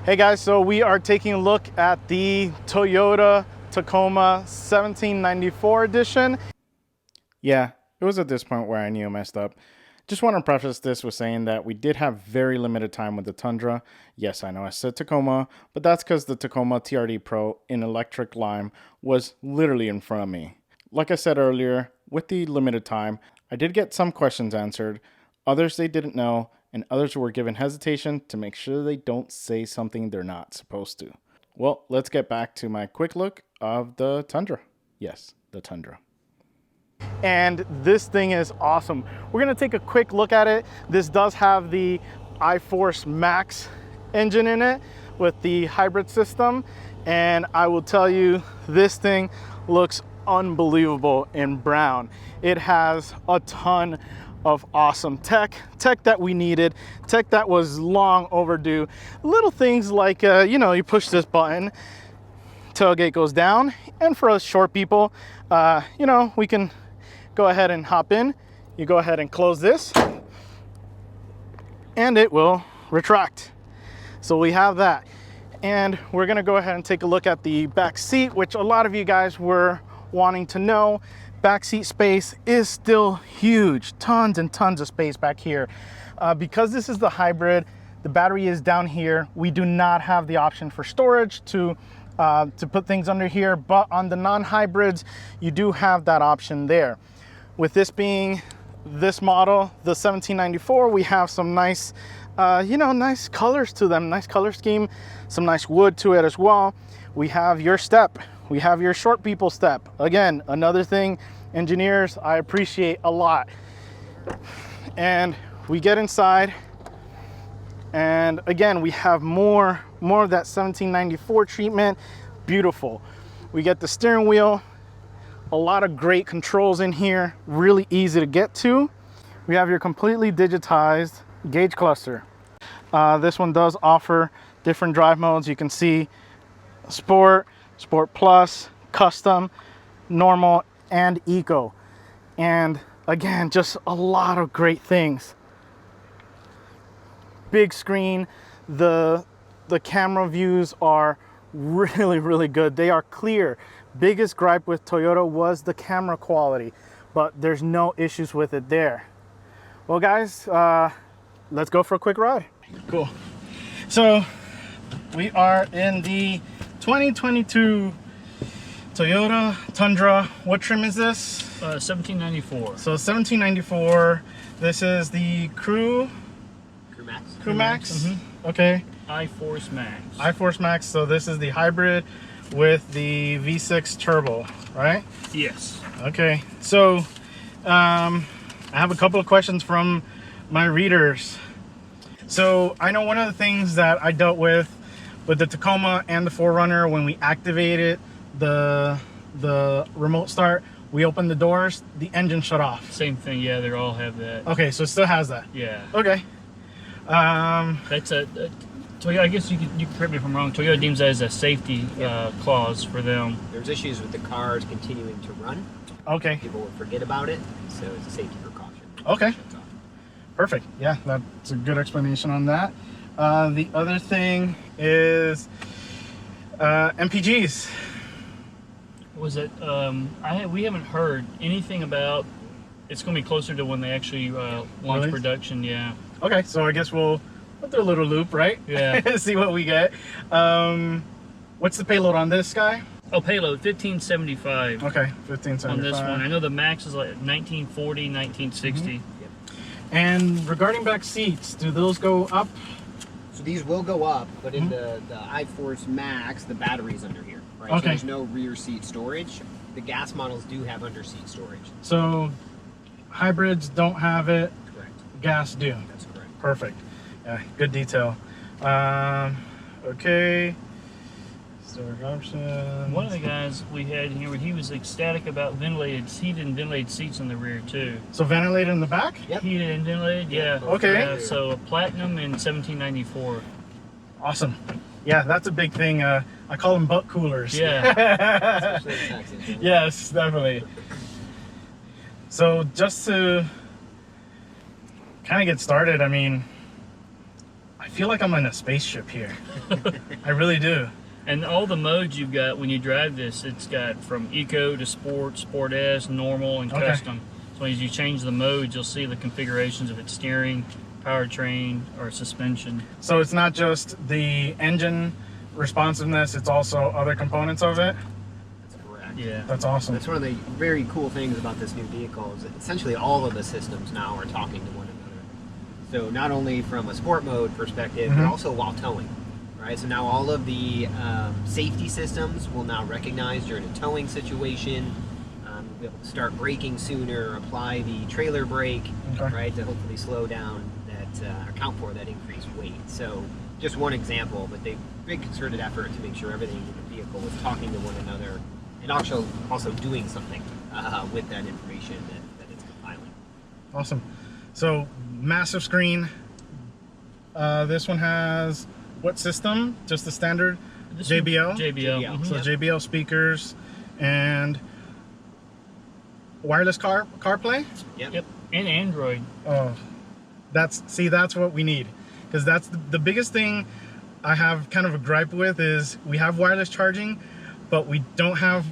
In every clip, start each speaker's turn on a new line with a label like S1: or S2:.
S1: Hey guys, so we are taking a look at the Toyota Tacoma 1794 edition. Yeah, it was at this point where I knew I messed up. Just want to preface this with saying that we did have very limited time with the Tundra. Yes, I know I said Tacoma, but that's because the Tacoma TRD Pro in electric lime was literally in front of me. Like I said earlier, with the limited time, I did get some questions answered, others they didn't know, and others were given hesitation to make sure they don't say something they're not supposed to. Well, let's get back to my quick look of the Tundra. Yes, the Tundra. And this thing is awesome. We're gonna take a quick look at it. This does have the iForce Max engine in it with the hybrid system. And I will tell you, this thing looks unbelievable in brown. It has a ton of awesome tech that we needed, tech that was long overdue. Little things like, you push this button, tailgate goes down, and for us short people, we can go ahead and hop in. You go ahead and close this, and it will retract. So we have that. And we're gonna go ahead and take a look at the back seat, which a lot of you guys were wanting to know. Back seat space is still huge, tons and tons of space back here. Because this is the hybrid, the battery is down here. We do not have the option for storage to put things under here, but on the non-hybrids, you do have that option there. With this being this model, the 1794, we have some nice, nice colors to them, nice color scheme, some nice wood to it as well. We have your step. We have your short people step. Again, another thing, engineers, I appreciate a lot. And we get inside, and again, we have more of that 1794 treatment. Beautiful. We get the steering wheel, a lot of great controls in here, really easy to get to. We have your completely digitized gauge cluster. This one does offer different drive modes. You can see Sport, Sport Plus, Custom, Normal, and Eco. And again, just a lot of great things. Big screen, the camera views are really good. They are clear. Biggest gripe with Toyota was the camera quality, but there's no issues with it there. Well guys, let's go for a quick ride. Cool. So we are in the 2022 Toyota Tundra. What trim is this?
S2: 1794.
S1: So 1794. This is the Crew Max. Mm-hmm. Okay.
S2: iForce Max.
S1: iForce Max. So this is the hybrid with the V6 turbo, right?
S2: Yes.
S1: Okay. So I have a couple of questions from my readers. So I know one of the things that I dealt with the Tacoma and the 4Runner, when we activated the remote start, we opened the doors, the engine shut off.
S2: Same thing, yeah, they all have that.
S1: Okay, so it still has that.
S2: Yeah.
S1: Okay.
S2: That's Toyota, I guess you can correct me if I'm wrong. Toyota deems that as a safety clause for them.
S3: There's issues with the cars continuing to run.
S1: Okay.
S3: People will forget about it, so it's a safety precaution.
S1: Okay. Perfect. Yeah, that's a good explanation on that. The other thing is MPGs.
S2: Was it? We haven't heard anything about. It's going to be closer to when they actually launch production. Yeah.
S1: Okay, so I guess we'll do a little loop, right?
S2: Yeah.
S1: See what we get. What's the payload on this guy?
S2: Oh, payload 1575.
S1: Okay, 1575
S2: on this one. I know the max is like 1940, 1960.
S1: Mm-hmm. And regarding back seats, do those go up?
S3: So these will go up, but in the iForce Max, the battery's under here, right?
S1: Okay.
S3: So there's no rear seat storage. The gas models do have under seat storage.
S1: So hybrids don't have it.
S3: Correct.
S1: Gas do.
S3: That's correct.
S1: Perfect. Yeah, good detail. Okay. Storage options.
S2: One of the guys we had here, he was ecstatic about heated and ventilated seats in the rear too.
S1: So ventilated in the back?
S3: Yep.
S2: Heated and ventilated, yeah.
S1: Okay.
S2: So platinum in 1794.
S1: Awesome. Yeah, that's a big thing. I call them butt coolers.
S2: Yeah.
S3: Especially in Texas.
S1: Yes, definitely. So just to kind of get started, I mean, I feel like I'm in a spaceship here. I really do.
S2: And all the modes you've got when you drive this, it's got from Eco to Sport, Sport S, Normal, and
S1: Okay.
S2: Custom. So as you change the modes, you'll see the configurations of its steering, powertrain, or suspension.
S1: So it's not just the engine responsiveness, it's also other components of it.
S3: That's correct.
S2: Yeah.
S1: That's awesome.
S3: That's one of the very cool things about this new vehicle is that essentially all of the systems now are talking to one another. So not only from a sport mode perspective, but also while towing. Right, so now all of the safety systems will now recognize during a towing situation. We'll be able to start braking sooner, apply the trailer brake,
S1: Okay.
S3: right, to hopefully slow down that, account for that increased weight. So just one example, but they big concerted effort to make sure everything in the vehicle was talking to one another and also doing something with that information that it's compiling.
S1: Awesome. So massive screen. This one has what system? Just the standard
S2: This
S1: JBL?
S2: one- JBL.
S3: JBL.
S1: So
S3: Yep.
S1: JBL speakers and wireless CarPlay?
S2: Yep. And Android.
S1: Oh, that's what we need, because that's the biggest thing I have kind of a gripe with is we have wireless charging, but we don't have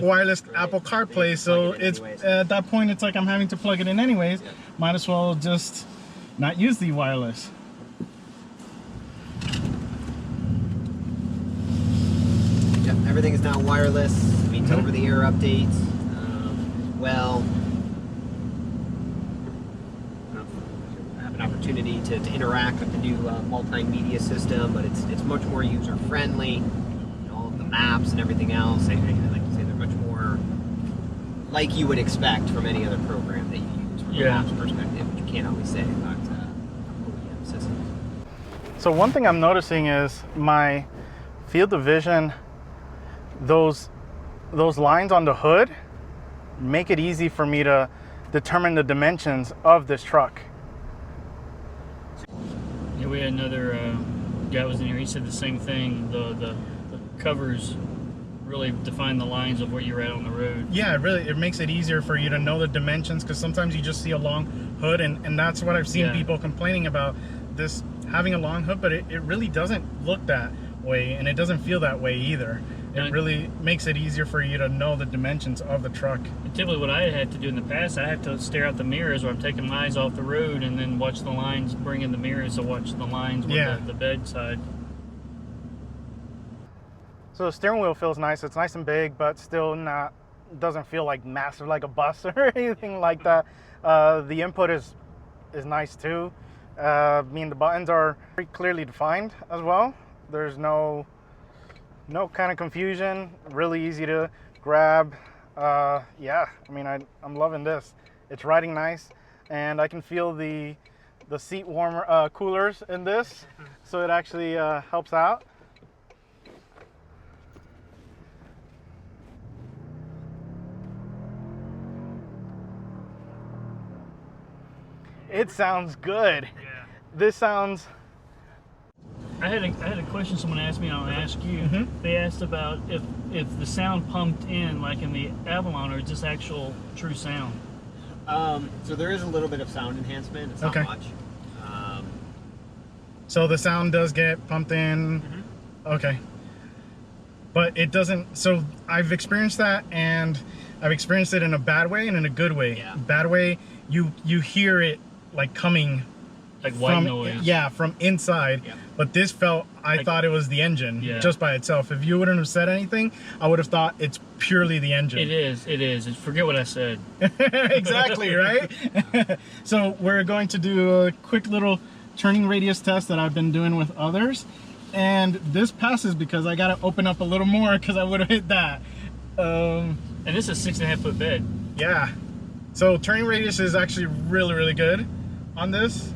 S1: wireless
S3: Right.
S1: Apple
S3: They
S1: CarPlay. So
S3: plug it in
S1: it's
S3: anyways.
S1: at that point it's like I'm having to plug it in anyways.
S3: Yep.
S1: Might as well just not use the wireless.
S3: Yep, everything is now wireless. Means over-the-air updates. Well, I have an opportunity to interact with the new multimedia system, but it's much more user-friendly. All of the maps and everything else, I like to say they're much more like you would expect from any other program that you use from a
S2: Yeah.
S3: maps perspective, which you can't always say about OEM systems.
S1: So one thing I'm noticing is my field of vision, those lines on the hood make it easy for me to determine the dimensions of this truck.
S2: Yeah, we had another guy was in here. He said the same thing. The covers really define the lines of where you're at on the road.
S1: Yeah, it makes it easier for you to know the dimensions, because sometimes you just see a long hood, and that's what I've seen
S2: Yeah.
S1: people complaining about, this having a long hood, but it really doesn't look that way, and it doesn't feel that way either. It
S2: And-
S1: really makes it easier for you to know the dimensions of the truck.
S2: And typically what I had to do in the past, I had to stare out the mirrors where I'm taking my eyes off the road and then watch the lines, bring in the mirrors to watch the lines with
S1: Yeah.
S2: the bedside.
S1: So the steering wheel feels nice. It's nice and big, but still doesn't feel like massive like a bus or anything like that. The input is nice too. I mean, the buttons are pretty clearly defined as well. There's no kind of confusion. Really easy to grab. Yeah, I mean, I'm loving this. It's riding nice, and I can feel the seat warmer coolers in this, so it actually helps out. It sounds good.
S2: Yeah.
S1: This sounds.
S2: I had a question someone asked me, and I'll ask you. They asked about if the sound pumped in like in the Avalon, or just actual true sound.
S3: So there is a little bit of sound enhancement. It's not
S1: Okay.
S3: much.
S1: So the sound does get pumped in. Okay. But it doesn't. So I've experienced that, and I've experienced it in a bad way and in a good way.
S3: Yeah.
S1: Bad way, you hear it like coming
S2: Like white
S1: from
S2: noise.
S1: yeah, from inside.
S3: Yeah.
S1: But this felt, I
S2: Like-
S1: thought it was the engine
S2: Yeah.
S1: just by itself. If you wouldn't have said anything, I would have thought it's purely the engine.
S2: It is. Forget what I said.
S1: Exactly, right? So we're going to do a quick little turning radius test that I've been doing with others. And this passes because I got to open up a little more because I would have hit that.
S2: And this is a 6.5 foot bed.
S1: Yeah. So turning radius is actually really, really good on this.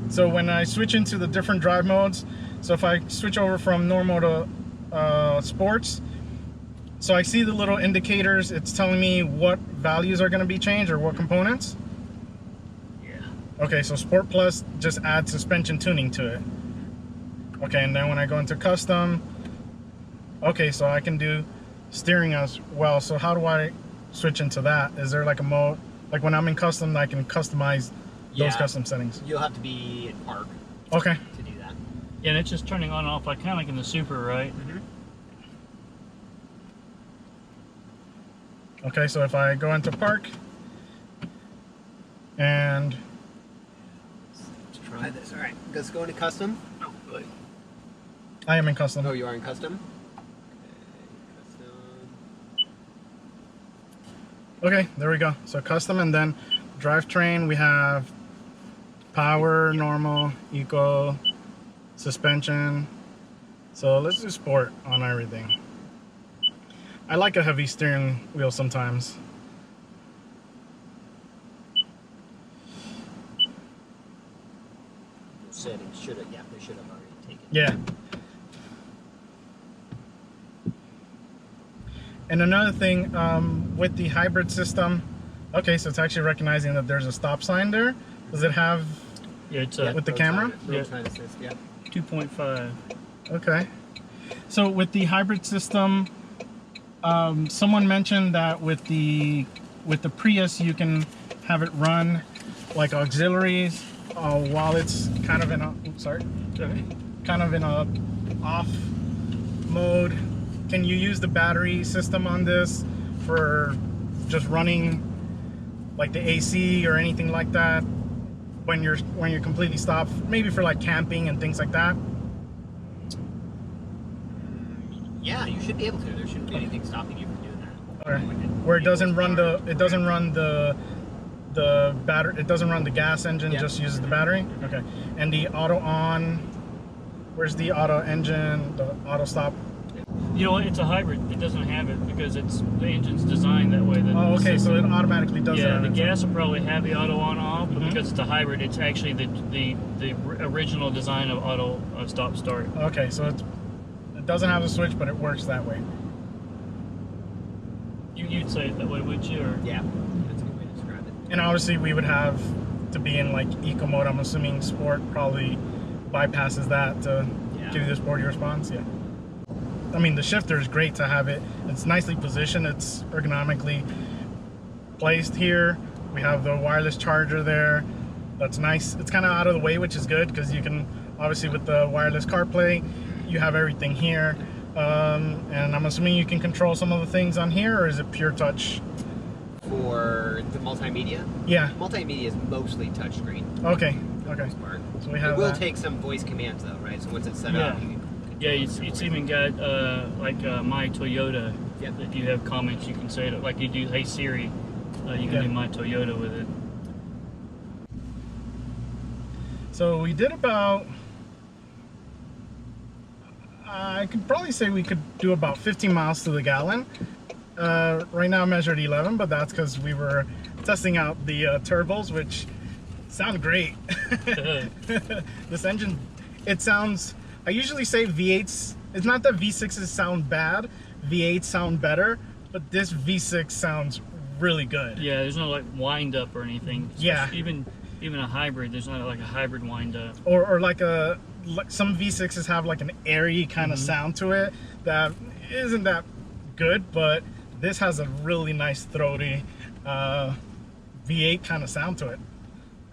S1: So when I switch into the different drive modes, so if I switch over from normal to sports, so I see the little indicators, it's telling me what values are going to be changed or what components.
S2: Yeah.
S1: Okay, so Sport Plus just adds suspension tuning to it. Okay, and then when I go into custom, okay, so I can do steering as well. So how do I switch into that? Is there like a mode, like when I'm in custom, I can customize those custom settings?
S3: You'll have to be in park.
S1: Okay.
S3: To do that.
S2: Yeah, and it's just turning on and off, like kind of like in the Super, right?
S1: Okay, so if I go into park and
S3: let's try this. All right, let's go into custom. Oh, good.
S1: I am in custom.
S3: Oh, you are in custom.
S1: Okay, there we go. So custom, and then drivetrain, we have power, normal, eco, suspension. So let's do sport on everything. I like a heavy steering wheel sometimes.
S3: The settings should have, yeah, they should have already taken.
S1: Yeah. And another thing, with the hybrid system, okay, so it's actually recognizing that there's a stop sign there. Does it have,
S2: Yeah, it's
S1: with the camera?
S3: Roadside assist, yeah.
S2: 2.5.
S1: Okay. So with the hybrid system, someone mentioned that with the Prius, you can have it run like auxiliaries while it's kind of in a, kind of in a off mode. Can you use the battery system on this for just running like the AC or anything like that when you're completely stopped? Maybe for like camping and things like that.
S3: Yeah, you should be able to. There shouldn't be anything stopping you from doing that.
S1: Okay. Where it doesn't run the battery, it doesn't run the gas engine, just uses the battery. Okay. And the auto on, where's the auto engine, the auto stop?
S2: You know what? It's a hybrid. It doesn't have it because it's the engine's designed that way. That
S1: Oh, okay. So it automatically does that.
S2: Yeah, the gas will probably have the auto on off, but because it's a hybrid, it's actually the original design of auto stop start.
S1: Okay, so it doesn't have a switch, but it works that way.
S2: You'd say it that way, would you? Or?
S3: Yeah, that's a good way to describe it.
S1: And obviously, we would have to be in like eco mode. I'm assuming sport probably bypasses that to give you the sporty response. Yeah. I mean, the shifter is great to have it. It's nicely positioned. It's ergonomically placed here. We have the wireless charger there. That's nice. It's kind of out of the way, which is good because you can, obviously with the wireless CarPlay, you have everything here. And I'm assuming you can control some of the things on here, or is it pure touch?
S3: For the multimedia?
S1: Yeah.
S3: Multimedia is mostly touchscreen.
S1: Okay, okay. So we have
S3: It will
S1: that.
S3: take some voice commands though, right? So once it's set up, you can
S2: Yeah, it's even got like My Toyota.
S3: Yep.
S2: If you have comments, you can say it like you do. Hey Siri, you can do My Toyota with it.
S1: So we did about, I could probably say we could do about 15 miles to the gallon. Right now I measured 11, but that's because we were testing out the turbos, which sound great. This engine, it sounds, I usually say V8s, it's not that V6s sound bad, V8s sound better, but this V6 sounds really good.
S2: Yeah, there's no like wind up or anything.
S1: Yeah.
S2: Even a hybrid, there's not like a hybrid wind up.
S1: Or like some V6s have like an airy kind of sound to it that isn't that good, but this has a really nice throaty V8 kind of sound to it.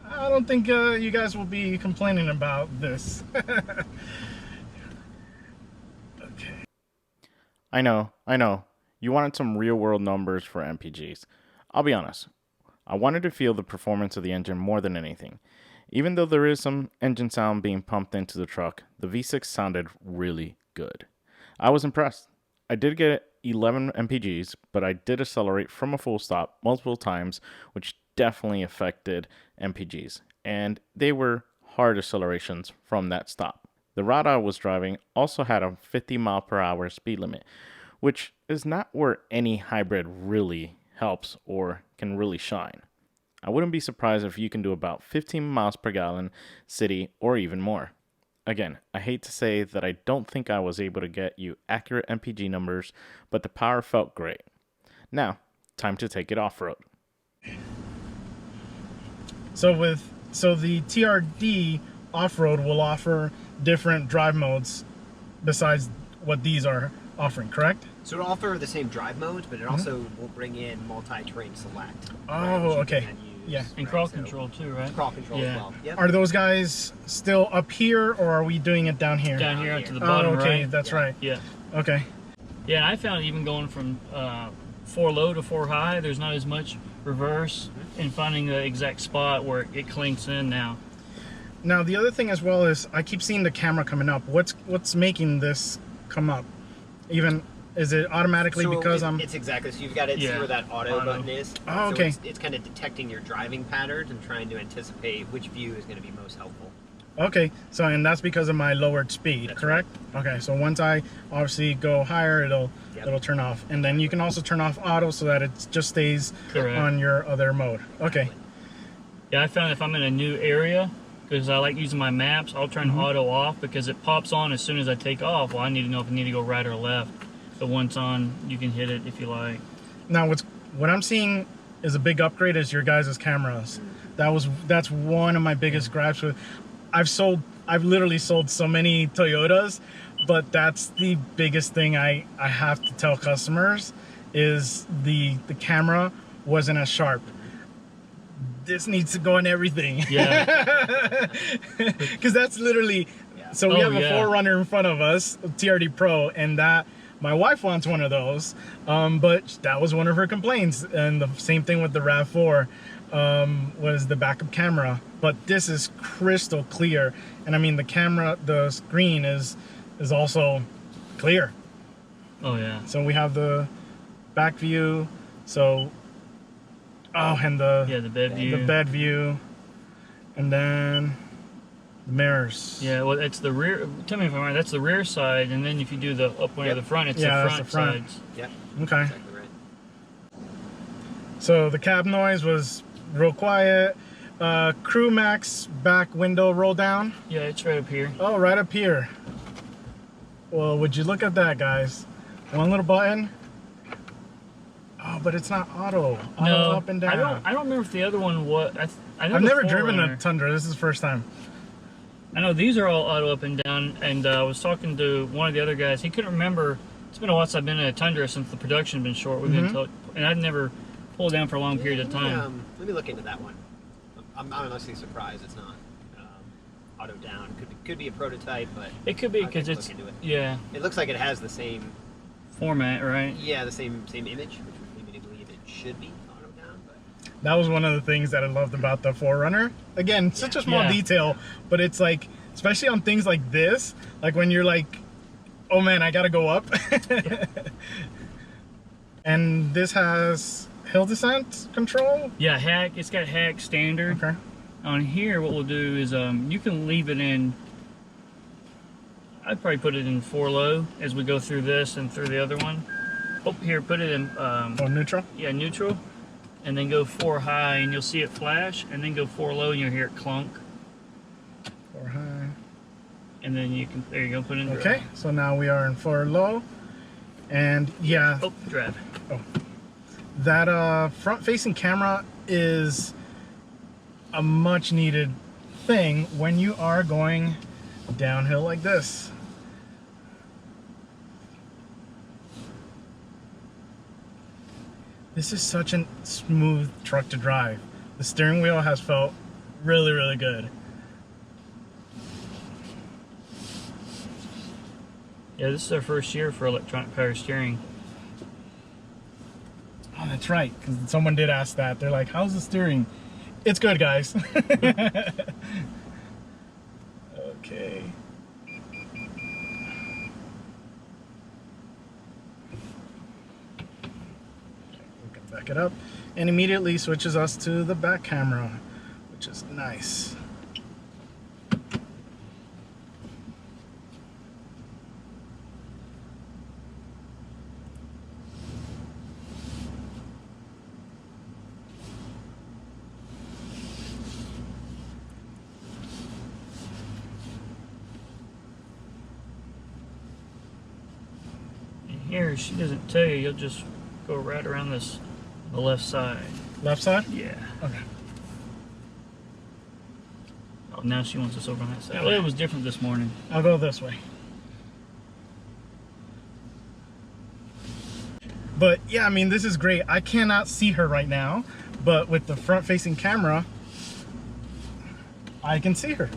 S1: I don't think you guys will be complaining about this. Okay.
S4: I know. You wanted some real world numbers for MPGs. I'll be honest. I wanted to feel the performance of the engine more than anything. Even though there is some engine sound being pumped into the truck, the V6 sounded really good. I was impressed. I did get 11 MPGs, but I did accelerate from a full stop multiple times, which definitely affected MPGs, and they were hard accelerations from that stop. The route I was driving also had a 50 mile per hour speed limit, which is not where any hybrid really helps or can really shine. I wouldn't be surprised if you can do about 15 miles per gallon city or even more. Again, I hate to say that I don't think I was able to get you accurate MPG numbers, but the power felt great. Now, time to take it off-road.
S1: So the TRD off-road will offer different drive modes besides what these are offering, correct?
S3: So it'll offer the same drive modes, but it also will bring in multi-terrain select.
S1: Oh,
S3: which you
S1: okay.
S3: can then
S1: Yeah.
S2: And crawl control too, right?
S3: Crawl control as well. Yep.
S1: Are those guys still up here, or are we doing it down here?
S2: Down here up to the bottom,
S1: okay,
S2: right?
S1: that's right.
S2: Yeah.
S1: Okay.
S2: Yeah, and I found even going from 4 low to 4 high, there's not as much reverse in finding the exact spot where it clinks in now.
S1: Now the other thing as well is I keep seeing the camera coming up. What's making this come up? Even is it automatically
S3: so
S1: because
S3: it's exactly, so you've got to see where that auto button is.
S1: Oh, okay.
S3: So it's kind of detecting your driving patterns and trying to anticipate which view is going to be most helpful.
S1: Okay, so and that's because of my lowered speed,
S3: That's
S1: correct?
S3: Right.
S1: Okay, so once I obviously go higher, it'll turn off, and then you can also turn off auto so that it just stays on your other mode. Okay.
S2: Yeah, I found if I'm in a new area, because I like using my maps, I'll turn auto off because it pops on as soon as I take off. Well, I need to know if I need to go right or left. But once on, you can hit it if you like.
S1: Now, what I'm seeing is a big upgrade is your guys' cameras. That's one of my biggest gripes with. I've literally sold so many Toyotas, but that's the biggest thing I have to tell customers is the camera wasn't as sharp. This needs to go in everything.
S2: Yeah.
S1: Because that's literally, so we have a 4Runner in front of us, TRD Pro, and that, my wife wants one of those, but that was one of her complaints. And the same thing with the RAV4 was the backup camera. But this is crystal clear. And I mean, the screen is also clear.
S2: Oh yeah.
S1: So we have the back view, and the bed view, and then the mirrors.
S2: Yeah, well, it's the rear. Tell me if I'm right. That's the rear side, and then if you do the up one to the front, it's the front sides.
S3: Yep.
S1: Okay.
S3: Exactly right.
S1: So the cab noise was real quiet. Crew Max back window roll down.
S2: Yeah, it's right up here.
S1: Oh, right up here. Well, would you look at that, guys? One little button. Oh, but it's not auto. Auto up and down.
S2: I don't remember if the other one was. I know
S1: I've
S2: the
S1: never driven
S2: 4Runner.
S1: a Tundra. This is the first time.
S2: I know these are all auto up and down, and I was talking to one of the other guys. He couldn't remember. It's been a while since I've been in a Tundra since the production's been short. We've been and I've never pulled down for a long period of time.
S3: Let me look into that one. I'm honestly surprised it's not auto down. Could be a prototype, but
S2: It could be because it's yeah
S3: It looks like it has the same
S2: format, right?
S3: Yeah, the same image, which would lead me to believe it should be auto down. But
S1: That was one of the things that I loved about the 4Runner. Again, such a small detail, but it's like, especially on things like this, like when you're like, oh man, I gotta go up. And this has hill descent control?
S2: Yeah, hack. It's got hack standard.
S1: Okay.
S2: On here, what we'll do is you can leave it in. I'd probably put it in 4 low as we go through this and through the other one. Oh, here, put it in.
S1: Neutral?
S2: Yeah, neutral, and then go 4 high, and you'll see it flash, and then go 4 low, and you'll hear it clunk.
S1: 4 high.
S2: And then you can. There you go. Put it in.
S1: Okay, so now we are in 4 low, and yeah.
S2: Oh, drive.
S1: Oh. That front-facing camera is a much-needed thing when you are going downhill like this. This is such a smooth truck to drive. The steering wheel has felt really, really good.
S2: Yeah, this is our first year for electronic power steering.
S1: Oh, that's right, because someone did ask that. They're like, how's the steering? It's good, guys. Okay. We can back it up, and immediately switches us to the back camera, which is nice.
S2: Here, she doesn't tell you. You'll just go right around the left side.
S1: Left side?
S2: Yeah.
S1: Okay.
S2: Oh, now she wants us over on that side. Well, it was different this morning.
S1: I'll go this way. But yeah, I mean, this is great. I cannot see her right now, but with the front-facing camera, I can see her.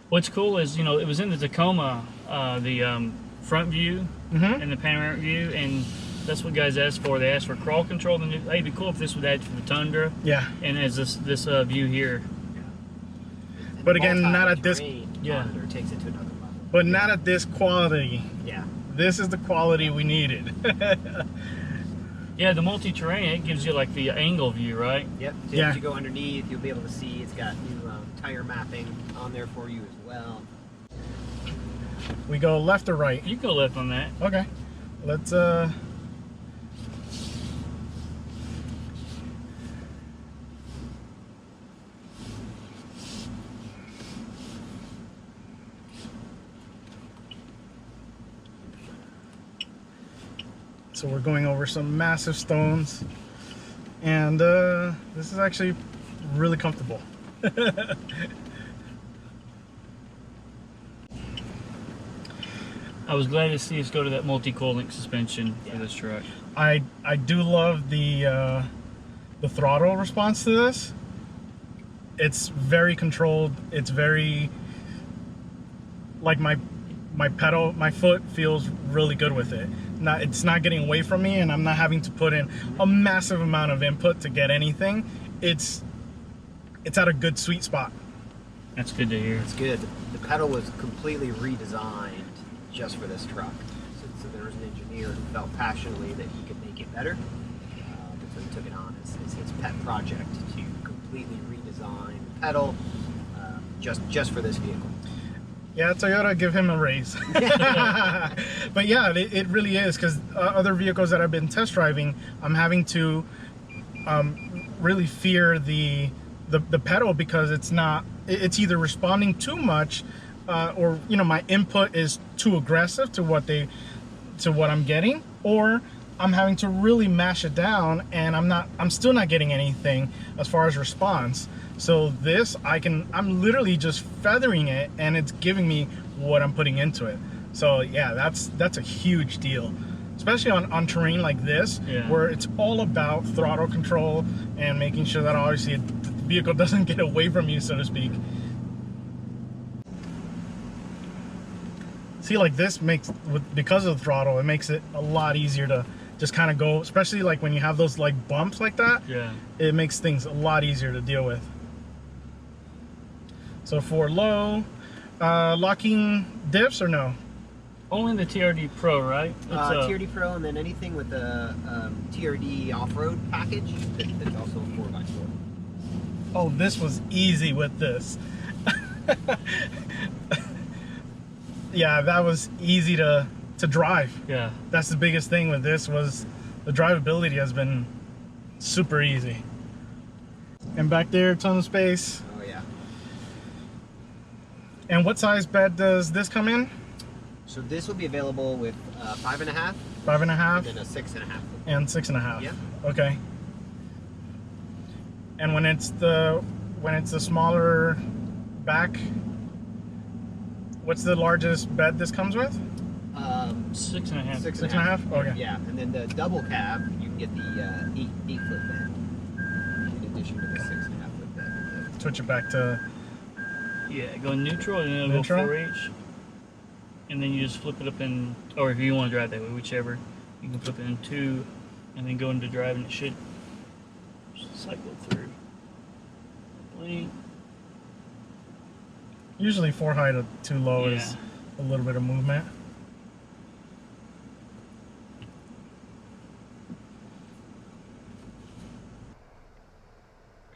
S2: What's cool is, you know, it was in the Tacoma, the front view and the panoramic view, and that's what guys asked for. They asked for crawl control. Hey, it'd be cool if this would add for the Tundra.
S1: Yeah.
S2: And as this view here.
S3: And
S1: But
S3: the
S1: again, not at this.
S3: monitor takes it to another level.
S1: But not at this quality.
S3: Yeah.
S1: This is the quality we needed.
S2: Yeah, the multi-terrain, it gives you like the angle view, right?
S3: Yep. So
S1: Yeah.
S3: as you go underneath, you'll be able to see it's got new tire mapping on there for you as well.
S1: We go left or right?
S2: You can go left on that.
S1: Okay. Let's so we're going over some massive stones, and this is actually really comfortable.
S2: I was glad to see us go to that multi-coil link suspension for this truck.
S1: I do love the throttle response to this. It's very controlled. It's very like my foot feels really good with it. It's not getting away from me, and I'm not having to put in a massive amount of input to get anything. It's at a good sweet spot.
S2: That's good to hear.
S3: It's good. The pedal was completely redesigned just for this truck. So there was an engineer who felt passionately that he could make it better. So he took it on as his pet project to completely redesign the pedal just for this vehicle.
S1: Yeah, Toyota, give him a raise. But yeah, it really is, because other vehicles that I've been test driving, I'm having to really fear the pedal, because it's either responding too much, or my input is too aggressive to what I'm getting, or I'm having to really mash it down, and I'm still not getting anything as far as response. So this, I'm literally just feathering it, and it's giving me what I'm putting into it. So yeah, that's a huge deal, especially on terrain like this, where it's all about throttle control and making sure that obviously the vehicle doesn't get away from you, so to speak. See, like this because of the throttle, it makes it a lot easier to just kind of go, especially like when you have those like bumps like that.
S2: Yeah.
S1: It makes things a lot easier to deal with. So for low, locking diffs or no?
S2: Only the TRD Pro, right?
S3: TRD Pro, and then anything with the TRD off-road package that's also a 4x4.
S1: Oh, this was easy with this. Yeah, that was easy to drive.
S2: Yeah.
S1: That's the biggest thing with this, was the drivability has been super easy. And back there, ton of space.
S3: Oh yeah.
S1: And what size bed does this come in?
S3: So this will be available with 5.5,
S1: 5.5,
S3: and then a 6.5.
S1: and 6.5.
S3: Yeah.
S1: Okay. And when it's the smaller back, what's the largest bed this comes with?
S2: 6.5.
S1: 6.5. Okay.
S3: Yeah, and then the double cab, you can get the 8-foot bed in addition to the 6.5-foot bed.
S1: Switch it back to.
S2: Yeah, go neutral, and then it'll
S1: Neutral?
S2: go 4H. And then you just flip it up in, or if you want to drive that way, whichever, you can flip it in 2 and then go into drive, and it should cycle through. Blink.
S1: Usually 4 high to 2 low is a little bit of movement.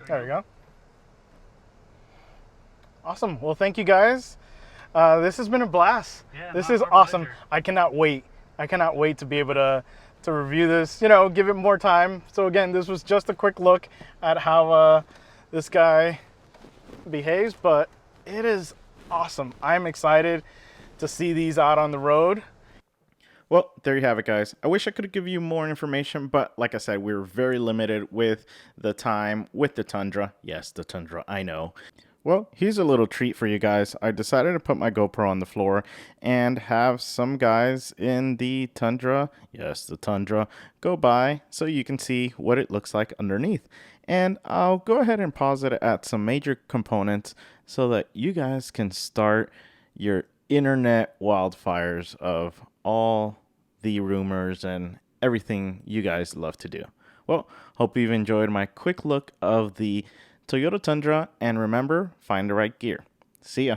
S1: There we go. Awesome. Well, thank you guys. This has been a blast.
S2: Yeah,
S1: this
S2: my
S1: is awesome.
S2: pleasure.
S1: I cannot wait. I cannot wait to be able to review this, give it more time. So again, this was just a quick look at how this guy behaves, but it is awesome. I'm excited to see these out on the road.
S4: Well, there you have it, guys. I wish I could give you more information, but like I said, we were very limited with the time with the Tundra. Yes, the Tundra, I know. Well, here's a little treat for you guys. I decided to put my GoPro on the floor and have some guys in the Tundra, yes, the Tundra, go by so you can see what it looks like underneath. And I'll go ahead and pause it at some major components so that you guys can start your internet wildfires of all the rumors and everything you guys love to do. Well, hope you've enjoyed my quick look of the Toyota Tundra, and remember, find the right gear. See ya.